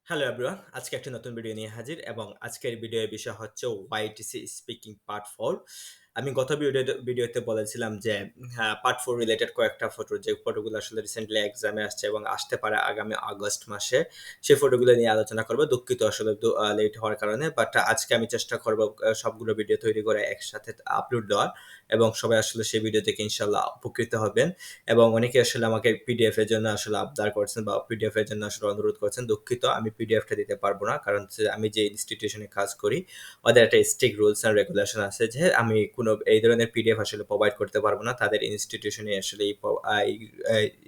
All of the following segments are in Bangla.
হ্যালো এভরিওয়ান, আজকে একটা নতুন ভিডিও নিয়ে হাজির এবং আজকের ভিডিওর বিষয় হচ্ছে OIETC স্পিকিং পার্ট 4। আমি গত ভিডিওতে বলেছিলাম যে পার্ট 4 রিলেটেড কয়েকটা ফটো, যে ফটোগুলো আসলে রিসেন্টলি এক্সামে আসছে এবং আসতে পারে আগামী আগস্ট মাসে, সেই ফটোগুলো নিয়ে আলোচনা করব। দুঃখিত আসলে লেট হওয়ার কারণে, বাট আজকে আমি চেষ্টা করব সবগুলো ভিডিও তৈরি করে একসাথে আপলোড দেওয়ার এবং সবাই আসলে সেই ভিডিও থেকে ইনশাল্লাহ উপকৃত হবেন। এবং অনেকে আসলে আমাকে পিডিএফ এর জন্য আসলে আবদার করছেন বা পিডিএফ এর জন্য আসলে অনুরোধ করছেন। দুঃখিত, আমি পিডিএফটা দিতে পারবো না, কারণ হচ্ছে আমি যে ইনস্টিটিউশনে কাজ করি ওদের একটা স্ট্রিক্ট রুলস অ্যান্ড রেগুলেশন আছে যে আমি কোনো এই ধরনের পিডিএফ আসলে প্রোভাইড করতে পারবো না। তাদের ইনস্টিটিউশনে আসলে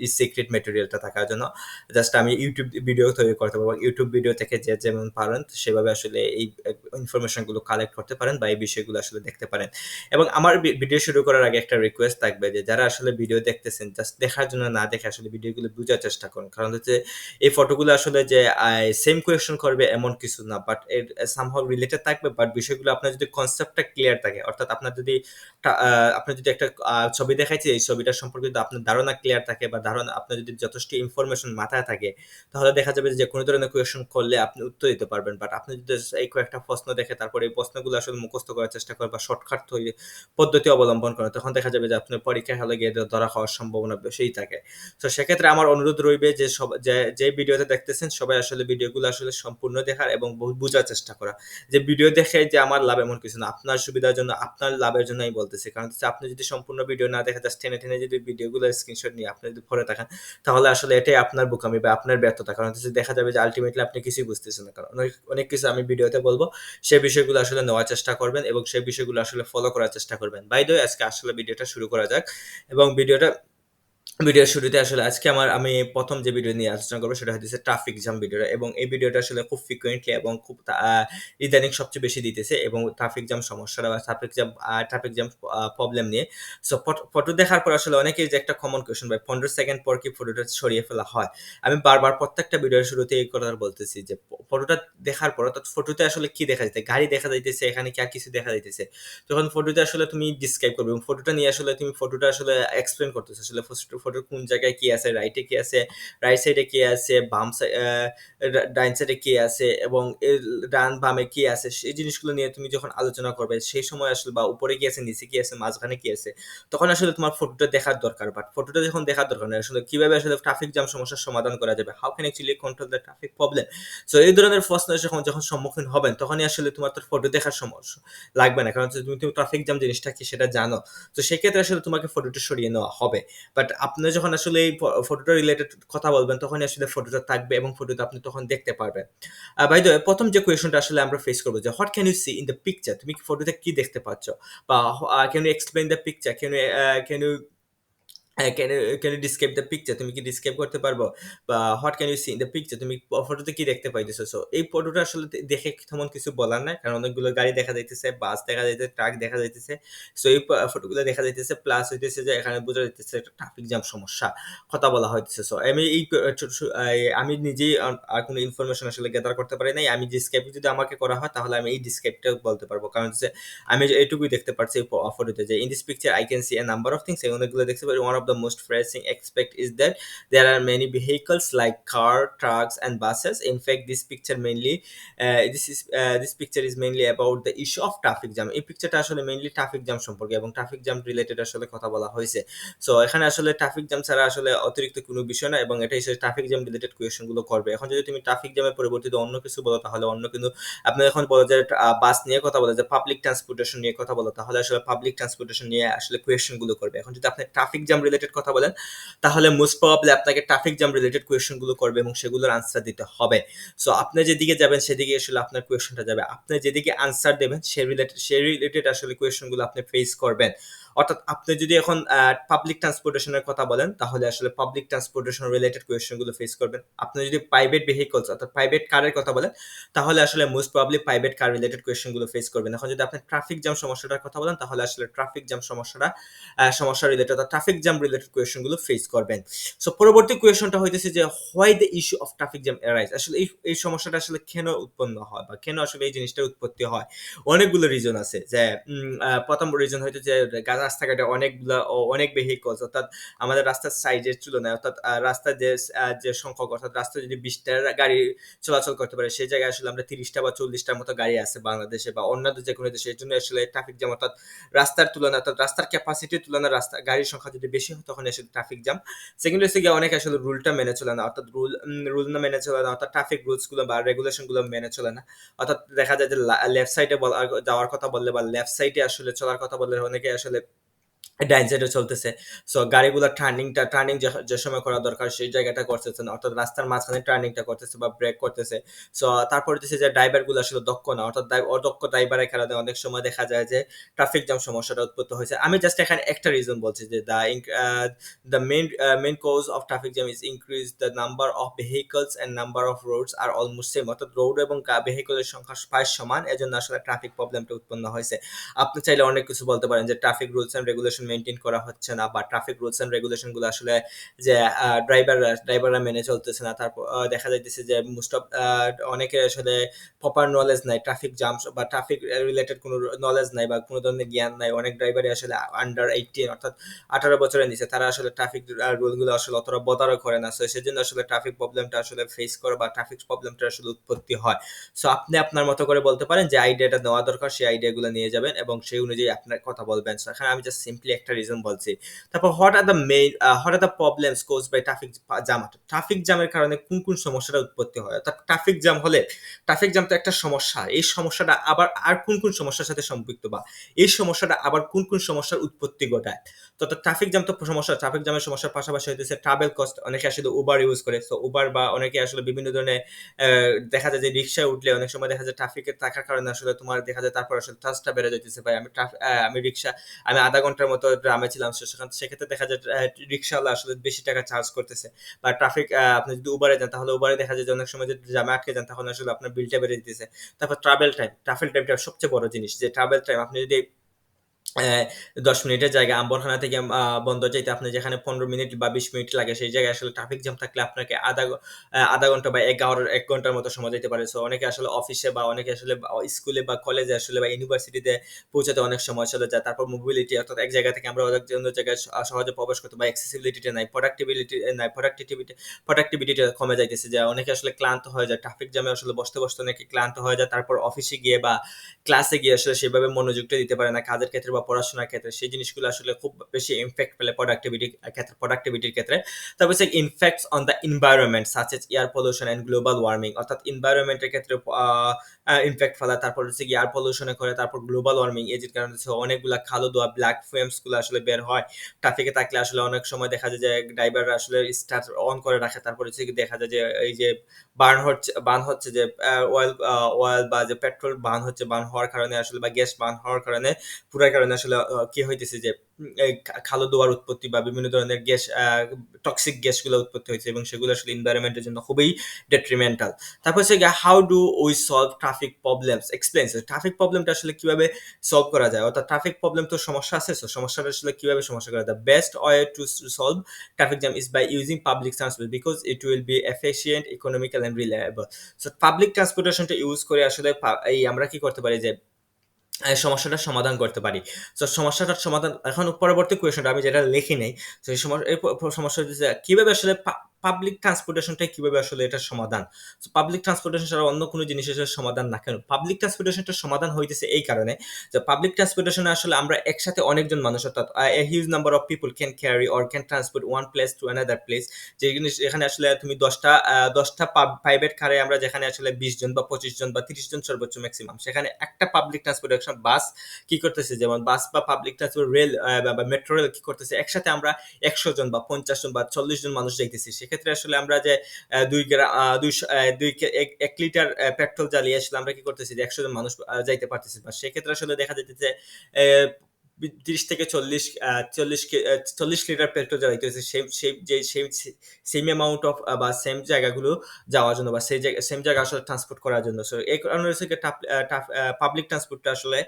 এই সিক্রেট ম্যাটেরিয়ালটা থাকার জন্য জাস্ট আমি ইউটিউব ভিডিও তৈরি করতে পারবো। ইউটিউব ভিডিও থেকে যে যেমন পারেন সেভাবে আসলে এই ইনফরমেশনগুলো কালেক্ট করতে পারেন বা এই বিষয়গুলো আসলে দেখতে পারেন। এবং আমার ভিডিও শুরু করার আগে একটা রিকোয়েস্ট থাকবে যে যারা আসলে ভিডিও দেখতেছেন জাস্ট দেখার জন্য না দেখে আসলে ভিডিওগুলো বোঝার চেষ্টা করুন। কারণ হচ্ছে এই ফটোগুলো আসলে যে সেম কোয়েশ্চেন করবে এমন কিছু না, বাট এর সামহাউ রিলেটেড থাকবে। বাট বিষয়গুলো আপনার যদি কনসেপ্টটা ক্লিয়ার থাকে, অর্থাৎ আপনার যদি একটা ছবি দেখাইছে, এই ছবিটার সম্পর্কে যদি আপনার ধারণা ক্লিয়ার থাকে বা ধারণা আপনার যদি যথেষ্ট ইনফরমেশন মাথায় থাকে, তাহলে দেখা যাবে যে কোনো ধরনের কোয়েশ্চেন করলে আপনি উত্তর দিতে পারবেন। বাট আপনি যদি এই কয়েকটা প্রশ্ন দেখে তারপরে এই প্রশ্নগুলো আসলে মুখস্থ করার চেষ্টা করেন বা শর্টকাট পদ্ধতি অবলম্বন করেন, তখন দেখা যাবে যে আপনার পরীক্ষায় হলে গিয়ে ধরা খাওয়ার সম্ভাবনা বেশিই থাকে। তো সেক্ষেত্রে আমার অনুরোধ রইবে যে যে ভিডিওতে দেখতেছেন সবাই আসলে ভিডিওগুলো আসলে সম্পূর্ণ দেখার এবং বোঝার চেষ্টা করা। যে ভিডিও দেখে যে আমার লাভ এমন কিছু না, আপনার সুবিধার জন্য, আপনার লাভের জন্য আমি বলতেছি। কারণ হচ্ছে আপনি যদি সম্পূর্ণ ভিডিও না দেখে জাস্ট টেনে টেনে যদি ভিডিওগুলো স্ক্রিনশট নিয়ে আপনি যদি পড়ে থাকেন, তাহলে আসলে এটাই আপনার বোকামি বা আপনার ব্যর্থতা। কারণ হচ্ছে দেখা যাবে যে আলটিমেটলি আপনি কিছুই বুঝতেছেন না। কারণ অনেক অনেক কিছু আমি ভিডিওতে বলবো, সেই বিষয়গুলো আসলে নেওয়ার চেষ্টা করবেন এবং সেই বিষয়গুলো আসলে ফলো করার চেষ্টা করবেন। বাই দ্য ওয়ে, আজকে আসলে ভিডিওটা শুরু করা যাক। এবং ভিডিওর শুরুতে আসলে আজকে আমি ১ম যে ভিডিও নিয়ে আলোচনা করব সেটা হচ্ছে ট্রাফিক জ্যাম ভিডিওটা। এবং এই ভিডিওটা আসলে খুব ফ্রিকোয়েন্টলি এবং খুব ইদানিং সবচেয়ে বেশি দিতেছে এবং ট্রাফিক জ্যাম সমস্যাটা বা ট্রাফিক জ্যাম প্রবলেম নিয়ে। সো ফটো দেখার পর আসলে অনেকের যে একটা কমন কোয়েশ্চেন, ভাই ১৫ সেকেন্ড পর কি ফটোটা সরিয়ে ফেলা হয়? আমি বারবার প্রত্যেকটা ভিডিওর শুরুতে এই কথাটা বলতেছি যে ফটোটা দেখার পর, অর্থাৎ ফটোতে আসলে কি দেখা যাচ্ছে? গাড়ি দেখা যাইতেছে, এখানে কি আর কিছু দেখা যাইতেছে? তখন ফটোতে আসলে তুমি ডিসক্রাইব করবে এবং ফটোটা নিয়ে আসলে তুমি ফটোটা আসলে এক্সপ্লেইন করতেছো। আসলে ফটোর কোন জায়গায় কি আছে, রাইটে কি আছে, রাইট সাইডে কি আছে, ডাইন সাইডে কি আছে এবং এর ডান বামে কি আছে, সেই জিনিসগুলো নিয়ে তুমি যখন আলোচনা করবে সেই সময় আসলে, বা উপরে কি আছে, নিচে কি আছে, মাঝখানে কি আছে, তখন আসলে তোমার ফটোটা দেখার দরকার। বাট ফটোটা যখন দেখার দরকার নেই, আসলে কিভাবে আসলে ট্রাফিক জ্যাম সমস্যার সমাধান করা যাবে? How can actually control the traffic problem? So এই ধরনের প্রশ্ন যখন সম্মুখীন হবেন, তখনই আসলে তোমার তো ফটো দেখার সমস্যা লাগবে না। কারণ হচ্ছে তুমি ট্রাফিক জ্যাম জিনিসটা কি সেটা জানো। তো সেক্ষেত্রে আসলে তোমাকে ফটোটা সরিয়ে নেওয়া হবে। বাট আপনি যখন আসলে এই ফটোটা রিলেটেড কথা বলবেন, তখনই আসলে ফটোটা থাকবে এবং ফটোটা আপনি তখন দেখতে পারবেন। বাই দ্য ওয়ে, ১ম যে কোয়েশনটা আসলে আমরা ফেস করব যে what can you see in the picture? তুমি কি ফটোতে কি দেখতে পাচ্ছ? বা can you explain the picture? Can you can you describe the picture? তুমি কি ডিসক্রাইব করতে পারবো? বা what can you see in the picture? তুমি ফটোতে কি দেখতে পাইতেছো? সো এই ফটোটা আসলে দেখে তেমন কিছু বলার নাই। কারণ অনেকগুলো গাড়ি দেখা যাইতেছে, বাস দেখা যাইতেছে, ট্রাক দেখা যাইতেছে। সো এই ফটোগুলো দেখা যাইতেছে, প্লাস হইতেছে যে এখানে বোঝা যাইতেছে একটা ট্রাফিক জ্যাম সমস্যা কথা বলা হইতেছে। সো আমি আমি নিজেই আর কোনো ইনফরমেশন আসলে গ্যাদার করতে পারি নাই। আমি ডিসক্রাইব যদি আমাকে করা হয়, তাহলে আমি এই ডিসক্রাইবটা বলতে পারবো। কারণ হচ্ছে আমি যে এইটুকুই দেখতে পারছি এই ফটোতে, যে in this picture I can see a number of things, অনেকগুলো দেখতে পারি। One of the most pressing aspect is that there are many vehicles like car, trucks and buses. In fact, this picture is mainly about the issue of traffic jam. এই পিকচারটা আসলে মেইনলি ট্রাফিক জ্যাম সম্পর্কে এবং ট্রাফিক জ্যাম রিলেটেড আসলে কথা বলা হয়েছে। সো এখানে আসলে ট্রাফিক জ্যাম ছাড়া আসলে অতিরিক্ত কোনো বিষয় না এবং এটাই ট্রাফিক জ্যাম রিলেটেড কোয়েশ্চেন গুলো করবে। এখন যদি তুমি ট্রাফিক জ্যামের পরিবর্তিতে অন্য কিছু বলো, তাহলে অন্য কিন্তু আপনি এখন বলো যে বাস নিয়ে কথা বলে, যে পাবলিক ট্রান্সপোর্টেশন নিয়ে কথা বলো, তাহলে আসলে পাবলিক ট্রান্সপোর্টেশন নিয়ে আসলে কোয়েশ্চেন গুলো করবে। এখন যদি আপনি ট্রাফিক জ্যাম রিলেটেড কথা বলেন, তাহলে মোস্ট প্রবাবলি আপনাকে ট্রাফিক জ্যাম রিলেটেড কোয়েশ্চেন গুলো করবে এবং সেগুলোর আনসার দিতে হবে। সো আপনি যেদিকে যাবেন সেদিকে আসলে আপনার কোয়েশ্চেনটা যাবে। আপনি যেদিকে আনসার দেবেন সে রিলেটেড আসলে কোয়েশ্চেন গুলো আপনি ফেস করবেন। অর্থাৎ আপনি যদি এখন পাবলিক ট্রান্সপোর্টেশনের কথা বলেন, তাহলে আসলে পাবলিক ট্রান্সপোর্টেশন রিলেটেড কোয়েশ্চেন গুলো ফেস করবেন। আপনি যদি প্রাইভেট ভেহিকলস অর্থাৎ প্রাইভেট কারের কথা বলেন, তাহলে আসলে most probably private car related question গুলো ফেস করবেন। এখন যদি আপনি ট্রাফিক জ্যাম সমস্যাটার কথা বলেন, তাহলে আসলে ট্রাফিক জ্যাম সমস্যা রিলেটেড অর্থাৎ ট্রাফিক জ্যাম রিলেটেড কোয়েশ্চেন গুলো ফেস করবেন। সো পরবর্তী কোয়েশ্চনটা হইতেছে যে why the issue of traffic jam arise? আসলে এই সমস্যাটা আসলে কেন উৎপন্ন হয় বা কেন আসলে এই জিনিসটার উৎপত্তি হয়? অনেকগুলো রিজন আছে। যে প্রথম রিজন হইতে যে রাস্তাঘাটে অনেক ভেহিকলস, অর্থাৎ আমাদের রাস্তার সাইজের তুলনায়, অর্থাৎ রাস্তার যে সংখ্যক, অর্থাৎ রাস্তায় যদি 20টা গাড়ি চলাচল করতে পারে, সেই জায়গায় আসলে আমরা 30টা বা 40টার মতো গাড়ি আছে বাংলাদেশে বা অন্যান্য যেকোনো দেশে। এর জন্য আসলে ট্রাফিক জ্যাম, অর্থাৎ রাস্তার তুলনায়, অর্থাৎ রাস্তার ক্যাপাসিটির তুলনায় গাড়ির সংখ্যা যদি বেশি হয় তখন আসলে ট্রাফিক জ্যাম। সেকেন্ড হচ্ছে গিয়ে অনেকে আসলে রুলটা মেনে চলে না, অর্থাৎ রুল না মেনে চলে না, অর্থাৎ ট্রাফিক রুলস গুলো বা রেগুলেশন গুলো মেনে চলে না। অর্থাৎ দেখা যায় যে লেফট সাইডে যাওয়ার কথা বললে বা লেফট সাইডে আসলে চলার কথা বললে অনেকে আসলে ডাইন সাইডে চলতেছে। সো গাড়িগুলা টার্নিং যে সময় করা দরকার সেই জায়গাটা করতেছে না। অর্থাৎ রাস্তার মাঝখানে টার্নিংটা করতেছে বা ব্রেক করতেছে। সো তারপর হচ্ছে যে ড্রাইভারগুলো আসলে দক্ষ না। অর্থাৎ অদক্ষ ড্রাইভারের কারণে অনেক সময় দেখা যায় যে ট্রাফিক জ্যাম সমস্যাটা উৎপন্ন হয়েছে। আমি জাস্ট এখানে একটা রিজন বলছি যে the main cause of traffic jam is increase the number of vehicles and number of roads are almost same, অর্থাৎ রোড এবং ভেহিকলের সংখ্যা প্রায় সমান, এজন্য আসলে ট্রাফিক প্রবলেমটা উৎপন্ন হয়েছে। আপনি চাইলে অনেক কিছু বলতে পারেন যে traffic rules and regulation maintain করা হচ্ছে না, বা ট্রাফিক রুলস এন্ড রেগুলেশন গুলো আসলে যে ড্রাইভাররা মেনে চলতেছে না। তারপর দেখা যাইতেছে যে মোস্ট অফ অনেকের আসলে প্রপার নলেজ নাই, ট্রাফিক জাম বা ট্রাফিক রিলেটেড কোনো নলেজ নাই বা কোনো ধরনের জ্ঞান নাই। অনেক ড্রাইভারই আসলে আন্ডার 18, অর্থাৎ 18 বছরের নিচে, তারা আসলে ট্রাফিক রুলগুলো আসলে অতটা বদারক করে না। সো সেজন্য আসলে ট্রাফিক প্রবলেমটা আসলে ফেস করে বা ট্রাফিক প্রবলেমটা আসলে উৎপত্তি হয়। সো আপনি আপনার মতো করে বলতে পারেন যে আইডিয়াটা নেওয়া দরকার, সেই আইডিয়াগুলো নিয়ে যাবেন এবং সেই অনুযায়ী আপনার কথা বলবেন। সো এখানে আমি জাস্ট সিম্পলি একটা রিজন বলছি। তারপর what are the problems caused by traffic jam. Traffic জ্যামের কারণে কোন সমস্যাটা উৎপত্তি হয়, অর্থাৎ ট্রাফিক জ্যাম তো একটা সমস্যা, এই সমস্যাটা আবার আর কোন সমস্যার সাথে সম্পৃক্ত, বা এই সমস্যাটা আবার কোন সমস্যার উৎপত্তি ঘটায়। তো ট্রাফিক জ্যাম তো সমস্যা, ট্রাফিক জ্যামের সমস্যার পাশাপাশি হইতেছে ট্রাভেল কস্ট। অনেকে আসলে উবার ইউজ করে, সো উবার বা অনেকে আসলে বিভিন্ন ধরনের দেখা যায় যে রিক্সায় উঠলে অনেক সময় দেখা যায় ট্রাফিকের থাকার কারণে আসলে তোমার দেখা যায় তারপর আসলে চার্জটা বেড়ে যাইতেছে। ভাই আমি আধা ঘন্টার মতো গ্রামে ছিলাম, সেক্ষেত্রে দেখা যায় রিক্সাওয়ালা আসলে বেশি টাকা চার্জ করতেছে। বা আপনি যদি উবারে যান, তাহলে উবারে দেখা যায় যে অনেক সময় যদি জ্যামে আটকে যান তখন আসলে আপনার বিলটা বেড়ে দিতেছে। তারপর ট্রাভেল টাইমটা সবচেয়ে বড় জিনিস, যে ট্রাভেল টাইম আপনি যদি ১০ মিনিটের জায়গায় আমবাখানা থেকে বন্দর যাইতে আপনি যেখানে ১৫ মিনিট বা ২০ মিনিট লাগে, সেই জায়গায় আসলে ট্রাফিক জ্যাম থাকলে আপনাকে আধা ঘন্টা বা ১ ঘন্টার মতো সময় যেতে পারে। সো অনেকে আসলে অফিসে বা অনেকে আসলে স্কুলে বা কলেজে আসলে বা ইউনিভার্সিটিতে পৌঁছাতে অনেক সময় চলে যায়। তারপর মোবিলিটি, অর্থাৎ এক জায়গা থেকে আমরা অন্য জায়গায় সহজে প্রবেশ করতে, বা অ্যাক্সেসিবিলিটিটা নাই, প্রোডাক্টিভিটিটা কমে যাইতেছে, যে অনেকে আসলে ক্লান্ত হয়ে যায়। ট্রাফিক জ্যামে আসলে বসতে অনেকে ক্লান্ত হয়ে যায়। তারপর অফিসে গিয়ে বা ক্লাসে গিয়ে আসলে সেভাবে মনোযোগটা দিতে পারে না কাজের ক্ষেত্রে বা পড়াশোনার ক্ষেত্রে। সেই জিনিসগুলো আসলে খুব বেশি ইমপ্যাক্ট ফেলে প্রোডাক্টিভিটির ক্ষেত্রে। তারপর হচ্ছে infects on the environment such as air pollution and global warming, অর্থাৎ এনভায়রনমেন্টের ক্ষেত্রে ইমপ্যাক্ট ফেলা। তারপর হচ্ছে এয়ার পলিউশনে করে, তারপর গ্লোবাল ওয়ার্মিং, এই যে কারণে হচ্ছে অনেকগুলা কালো ধোঁয়া, ব্ল্যাক ফ্লেমস গুলো আসলে বের হয়। ট্রাফিকে থাকলে আসলে অনেক সময় দেখা যায় যে ড্রাইভাররা আসলে স্টার্ট অন করে রাখে, তারপর হচ্ছে দেখা যায় যে এই যে বার্ন হচ্ছে যে অয়েল বা যে পেট্রোল বার্ন হওয়ার কারণে আসলে, বা গ্যাস বার্ন হওয়ার কারণে, পুরার কারণে আসলে কি হইতেছে যে এই কালো ধোঁয়ার উৎপত্তি বা বিভিন্ন ধরনের গ্যাস, টক্সিক গ্যাসগুলো উৎপত্তি হয়েছে, এবং সেগুলো আসলে এনভায়রনমেন্টের জন্য খুবই ডেট্রিমেন্টাল। তারপর হচ্ছে how do we solve traffic problems explains. Traffic প্রবলেমটা আসলে কিভাবে সলভ করা যায়, অর্থাৎ ট্রাফিক প্রবলেম তো সমস্যা আছে, সো সমস্যাটা আসলে কিভাবে সমস্যা করা যায়। Best way to solve traffic jam is by using public transport because it will be efficient, economical and reliable. So public ট্রান্সপোর্টেশনটা ইউজ করে আসলে এই আমরা কি করতে পারি যে সমস্যাটার সমাধান করতে পারি। সো সমস্যাটার সমাধান, এখন পরবর্তী কোয়েশনটা আমি যেটা লিখি নাই। সো এই সমস্যা হচ্ছে যে কিভাবে আসলে পাবলিক ট্রান্সপোর্টেশনটা কিভাবে আসলে এটার সমাধান। সো পাবলিক ট্রান্সপোর্টেশন ছাড়া অন্য কোনো জিনিসের সমাধান না কেন? পাবলিক ট্রান্সপোর্টেশনটার সমাধান হইতেছে এই কারণে যে পাবলিক ট্রান্সপোর্টেশনে আসলে আমরা একসাথে অনেকজন মানুষ, অর্থাৎ a huge number of people can carry or can transport one place to another place। যে জিনিস এখানে আসলে তুমি 10টা প্রাইভেট কারে আমরা যেখানে আসলে 20 জন বা 25 জন বা 30 জন সর্বোচ্চ ম্যাক্সিমাম, সেখানে একটা পাবলিক ট্রান্সপোর্টেশন বাস কি করতেছে, যেমন বাস বা পাবলিক ট্রান্সপোর্ট রেল বা মেট্রো রেল কি করতেছে, একসাথে আমরা 100 জন বা 50 জন বা 40 জন মানুষ যাইতেছি। সেক্ষেত্রে আসলে আমরা যে 1 লিটার পেট্রোল জ্বালিয়ে আসলে আমরা কি করতেছি যে 100 জন মানুষ যাইতে পারতেছি। বা সেক্ষেত্রে আসলে দেখা যাইতেছে 30 থেকে 40 লিটার পেট্রোল জ্বালাইতে হচ্ছে সেম অ্যামাউন্ট অফ বা সেম জায়গাগুলো যাওয়ার জন্য, বা সেম জায়গা আসলে ট্রান্সপোর্ট করার জন্য। সো এই কারণে হচ্ছে পাবলিক ট্রান্সপোর্টটা আসলে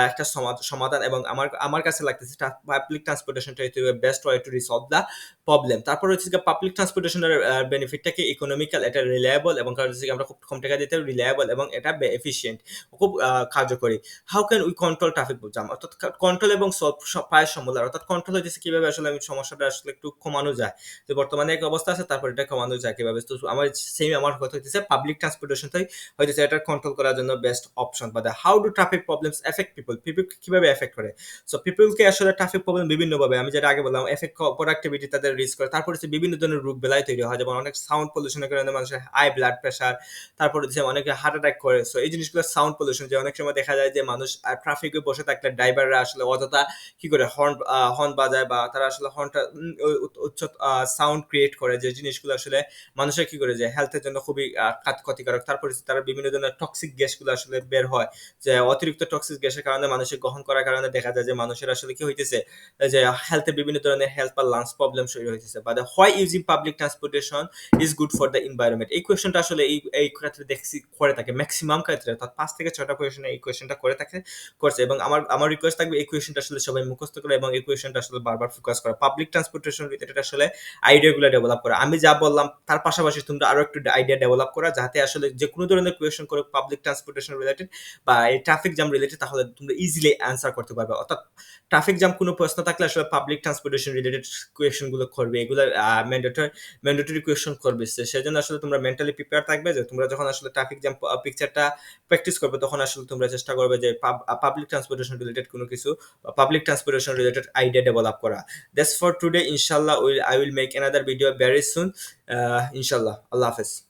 একটা সমাধান, এবং আমার কাছে লাগতেছে পাবলিক ট্রান্সপোর্টেশনটা হচ্ছে best way two resolve the problem. তারপর হচ্ছে গিয়ে পাবলিক ট্রান্সপোর্টেশনের বেনিফিটটা কি ইকোনমিক্যাল, এটা রিলায়েবল এবং কারণ হচ্ছে গিয়ে আমরা খুব কম টাকা দিতে রিলায়েবল এবং এটা এফিশিয়েন্ট, খুব কার্যকরী। How can we control traffic jam? অর্থাৎ কন্ট্রোল এবং সলভ প্রায় সমূলার। অর্থাৎ কন্ট্রোল হইতেছে কিভাবে আসলে আমি সমস্যাটা আসলে একটু কমানো যায়। যে বর্তমানে এক অবস্থা আছে তারপর এটা কমানো যায় কিভাবে? তো আমার কথা হইতেছে পাবলিক ট্রান্সপোর্টেশনটাই হইতেছে এটা কন্ট্রোল করার জন্য best option. But how do traffic problems effect people? People কিভাবে এফেক্ট করে? সো পিপলকে আসলে ট্রাফিক প্রবলেম বিভিন্নভাবে, আমি যেটা আগে বললাম, এফেক্ট প্রোডাক্টিভিটি তাদের রিস্ক করে। তারপর হচ্ছে বিভিন্ন ধরনের রোগ বেলায় তৈরি হয়, যেমন অনেক সাউন্ড পলিউশনের কারণে মানুষের হাই ব্লাড প্রেশার, তারপর হচ্ছে অনেকে হার্ট অ্যাটাক করে। সো এই জিনিসগুলো সাউন্ড পলিউশন, যে অনেক সময় দেখা যায় যে মানুষ ট্রাফিকে বসে থাকলে ড্রাইভাররা আসলে অযথা কি করে হর্ন বাজায়, বা তারা আসলে হর্নটা উচ্চ সাউন্ড ক্রিয়েট করে, যে জিনিসগুলো আসলে মানুষের কি করে যে হেলথের জন্য খুবই ক্ষতিকারক। তারপর হচ্ছে তারা বিভিন্ন ধরনের টক্সিক গ্যাসগুলো আসলে বের হয়, যে অতিরিক্ত টক্সিক গ্যাসের কারণে মানুষের গ্রহণ করার কারণে দেখা যায় যে মানুষের আসলে কি হইতেছে, যে হেলথে বিভিন্ন ধরনের হেলথ বা লাংস প্রবলেম শুরু হইতেছে। But why using public transportation is good for the environment? এই কোয়েশ্চনটা আসলে এই ক্ষেত্রে দেখছি করে থাকে ম্যাক্সিমাম ক্ষেত্রে, অর্থাৎ 5 থেকে 6টা কোয়েশ্চনে এই কোয়েশ্চনটা করে থাকে করছে। এবং আমার রিকোয়েস্ট থাকবে এই কোয়েশ্চনটা আসলে সবাই মুখস্থ করে এবং এই কোয়েশ্চনটা আসলে বারবার ফোকাস করা, পাবলিক ট্রান্সপোর্টেশন রিলেটেড আসলে আইডিয়াগুলো ডেভেলপ করা। আমি যা বললাম তার পাশাপাশি তোমরা আরো একটু আইডিয়া ডেভেলপ করা, যাতে আসলে যে কোনো ধরনের কোয়েশ্চন করে পাবলিক ট্রান্সপোর্টেশন রিলেটেড বা এই ট্রাফিক জ্যাম রিলেটেড, তাহলে তোমরা ইজিলি অ্যান্সার করতে পারবে। অর্থাৎ ট্রাফিক জ্যাম কোনো প্রশ্ন থাকলে আসলে পাবলিক ট্রান্সপোর্টেশন রিলেটেড কোয়েশ্চন গুলো করবে, এগুলো ম্যান্ডেটরি কোয়েশ্চন করবে। সেজন্য আসলে তোমরা মেন্টালি প্রিপেয়ার থাকবে, যে তোমরা যখন আসলে ট্রাফিক জ্যাম পিকচারটা প্র্যাকটিস করবে তখন আসলে তোমরা চেষ্টা করবে যে পাবলিক ট্রান্সপোর্টেশন রিলেটেড কোনো কিছু, public transportation related idea develop করা। That's for today. ইনশাল্লাহ I will make another video very soon. ইনশাল্লাহ। আল্লাহ হাফেজ।